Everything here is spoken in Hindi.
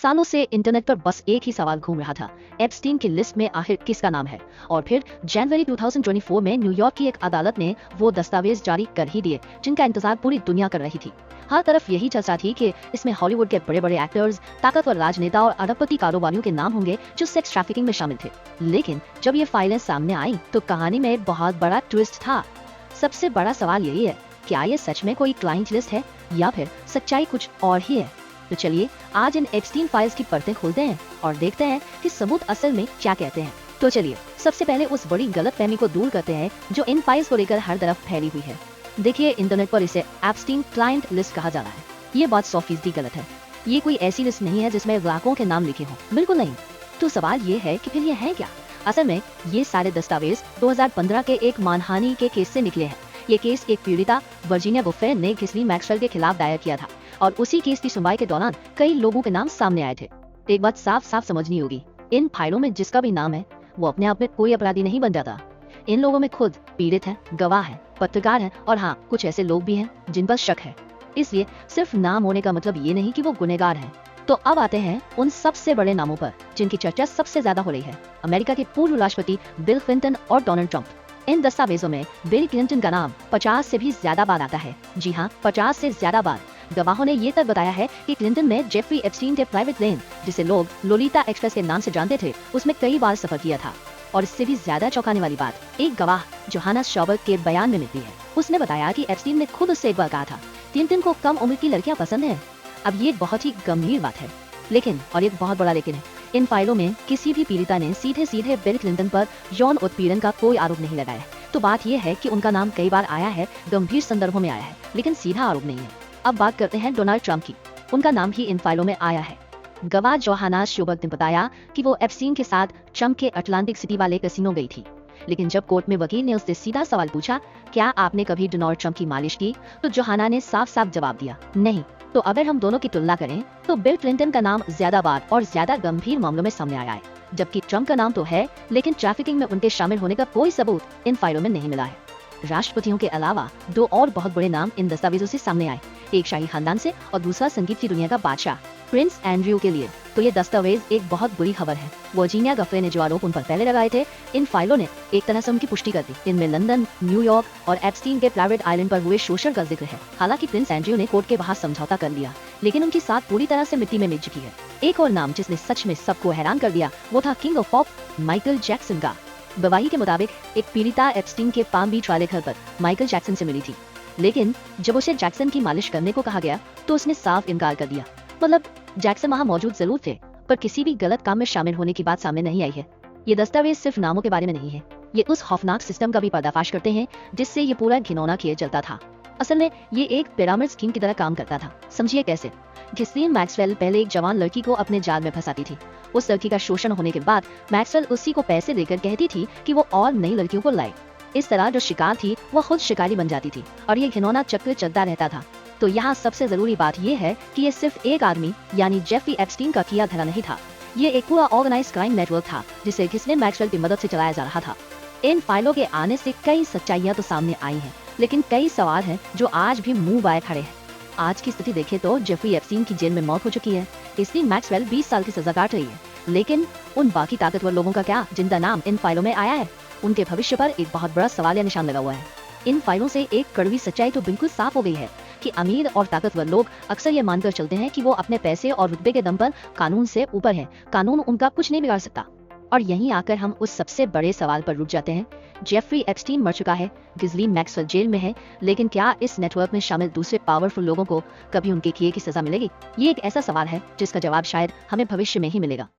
सालों से इंटरनेट पर बस एक ही सवाल घूम रहा था, एप्स्टीन की लिस्ट में आखिर किसका नाम है। और फिर जनवरी 2024 में न्यूयॉर्क की एक अदालत ने वो दस्तावेज जारी कर ही दिए जिनका इंतजार पूरी दुनिया कर रही थी। हर तरफ यही चर्चा थी कि इसमें हॉलीवुड के बड़े बड़े एक्टर्स, ताकतवर राजनेता और अरबपति कारोबारियों के नाम होंगे जो सेक्स ट्रैफिकिंग में शामिल थे। लेकिन जब ये फाइलें सामने आई तो कहानी में एक बहुत बड़ा ट्विस्ट था। सबसे बड़ा सवाल यही है, क्या ये सच में कोई क्लाइंट लिस्ट है या फिर सच्चाई कुछ और ही है। तो चलिए आज इन एप्स्टीन फाइल्स की परतें खोलते हैं और देखते हैं कि सबूत असल में क्या कहते हैं। तो चलिए सबसे पहले उस बड़ी गलतफहमी को दूर करते हैं जो इन फाइल्स को लेकर हर तरफ फैली हुई है। देखिए, इंटरनेट पर इसे एप्स्टीन क्लाइंट लिस्ट कहा जा रहा है। ये बात 100% गलत है। ये कोई ऐसी लिस्ट नहीं है जिसमें ग्राहकों के नाम लिखे हों, बिल्कुल नहीं। तो सवाल ये है कि फिर ये है क्या। असल में ये सारे दस्तावेज 2015 के एक मानहानि के केस से निकले हैं। ये केस एक पीड़िता वर्जीनिया बुफेन ने घिस्लीन मैक्सवेल के खिलाफ दायर किया था और उसी केस की सुनवाई के दौरान कई लोगों के नाम सामने आए थे। एक बात साफ साफ समझनी होगी, इन फाइलों में जिसका भी नाम है वो अपने आप में कोई अपराधी नहीं बन जाता। इन लोगों में खुद पीड़ित है, गवाह है, पत्रकार है और हाँ, कुछ ऐसे लोग भी हैं जिन पर शक है। इसलिए सिर्फ नाम होने का मतलब ये नहीं कि वो गुनहगार हैं। तो अब आते हैं उन सबसे बड़े नामों पर जिनकी चर्चा सबसे ज्यादा हो रही है, अमेरिका के पूर्व राष्ट्रपति बिल क्लिंटन और डोनाल्ड ट्रंप। इन दस्तावेजों में बिल क्लिंटन का नाम 50 से भी ज्यादा बार आता है। जी हाँ, 50 से ज्यादा बार। गवाहों ने ये तक बताया है कि क्लिंटन ने जेफरी एप्स्टीन के प्राइवेट प्लेन, जिसे लोग लोलिता एक्सप्रेस के नाम से जानते थे, उसमें कई बार सफर किया था। और इससे भी ज्यादा चौंकाने वाली बात एक गवाह जोहाना शॉबर्ट के बयान में मिलती है। उसने बताया कि एप्स्टीन ने खुद उससे एक बार कहा था, क्लिंटन को कम उम्र की लड़कियां पसंद हैं। अब ये बहुत ही गंभीर बात है, लेकिन और एक बहुत बड़ा लेकिन है, इन फाइलों में किसी भी पीड़िता ने सीधे बिल क्लिंटन पर यौन उत्पीड़न का कोई आरोप नहीं लगाया है। तो बात यह है कि उनका नाम कई बार आया है, गंभीर संदर्भों में आया है, लेकिन सीधा आरोप नहीं है। अब बात करते हैं डोनाल्ड ट्रंप की। उनका नाम भी इन फाइलों में आया है। गवाह जोहाना शॉबर्ट ने बताया कि वो एप्स्टीन के साथ ट्रंप के अटलांटिक सिटी वाले कैसीनो गई थी। लेकिन जब कोर्ट में वकील ने उससे सीधा सवाल पूछा, क्या आपने कभी डोनाल्ड ट्रंप की मालिश की, तो जोहाना ने साफ साफ जवाब दिया, नहीं। तो अगर हम दोनों की तुलना करें तो बिल क्लिंटन का नाम ज्यादा बार और ज्यादा गंभीर मामलों में सामने आया है, जबकि ट्रंप का नाम तो है, लेकिन ट्रैफिकिंग में उनके शामिल होने का कोई सबूत इन फाइलों में नहीं मिला है। राष्ट्रपतियों के अलावा दो और बहुत बड़े नाम इन दस्तावेजों से सामने आए, एक शाही खानदान से और दूसरा संगीत की दुनिया का बादशाह प्रिंस एंड्रयू के लिए। तो ये दस्तावेज एक बहुत बुरी खबर है। वर्जीनिया गफे ने जो आरोप उन पर पहले लगाए थे, इन फाइलों ने एक तरह से उनकी पुष्टि कर दी। इनमें लंदन, न्यूयॉर्क और एप्स्टीन के प्राइवेट आइलैंड पर हुए शोषण का जिक्र है। हालांकि प्रिंस एंड्रयू ने कोर्ट के बाहर समझौता कर लिया, लेकिन उनकी साख पूरी तरह से मिट्टी में मिल चुकी है। एक और नाम जिसने सच में सबको हैरान कर दिया वो था king of pop Michael Jackson का। गवाही के मुताबिक एक पीड़िता एप्स्टीन के पाम बीच वाले घर पर माइकल जैक्सन से मिली थी, लेकिन जब उसे जैक्सन की मालिश करने को कहा गया तो उसने साफ इनकार कर दिया। मतलब जैक्सन वहाँ मौजूद जरूर थे, पर किसी भी गलत काम में शामिल होने की बात सामने नहीं आई है। ये दस्तावेज सिर्फ नामों के बारे में नहीं है, ये उस खौफनाक सिस्टम का भी पर्दाफाश करते हैं जिससे ये पूरा घिनौना किया चलता था। असल में ये एक पिरामिड स्कीम की तरह काम करता था। समझिए कैसे। घिस्लीन मैक्सवेल पहले एक जवान लड़की को अपने जाल में फंसाती थी। उस लड़की का शोषण होने के बाद मैक्सवेल उसी को पैसे देकर कहती थी कि वो और नई लड़कियों को लाए। इस तरह जो शिकार थी वो खुद शिकारी बन जाती थी और ये घिनौना चक्र चलता रहता था। तो यहाँ सबसे जरूरी बात ये है कि ये सिर्फ एक आदमी यानी जेफरी एप्स्टीन का किया धरा नहीं था। ये एक पूरा ऑर्गेनाइज्ड क्राइम नेटवर्क था जिसे घिस्लीन मैक्सवेल की मदद से चलाया जा रहा था। इन फाइलों के आने से कई सच्चाइयाँ तो सामने आई हैं, लेकिन कई सवाल हैं जो आज भी मुंह बाए खड़े हैं। आज की स्थिति देखें तो जेफरी एप्स्टीन की जेल में मौत हो चुकी है, इसलिए मैक्सवेल 20 साल की सजा काट रही है। लेकिन उन बाकी ताकतवर लोगों का क्या जिनका नाम इन फाइलों में आया है? उनके भविष्य पर एक बहुत बड़ा सवाल या निशान लगा हुआ है। इन फाइलों से एक कड़वी सच्चाई तो बिल्कुल साफ हो गई है कि अमीर और ताकतवर लोग अक्सर ये मानकर चलते हैं कि वो अपने पैसे और रुतबे के दम पर कानून से ऊपर हैं, कानून उनका कुछ नहीं बिगाड़ सकता। और यहीं आकर हम उस सबसे बड़े सवाल पर रुक जाते हैं। जेफरी एप्स्टीन मर चुका है, घिस्लीन मैक्सवेल जेल में है, लेकिन क्या इस नेटवर्क में शामिल दूसरे पावरफुल लोगों को कभी उनके किए की सजा मिलेगी? ये एक ऐसा सवाल है जिसका जवाब शायद हमें भविष्य में ही मिलेगा।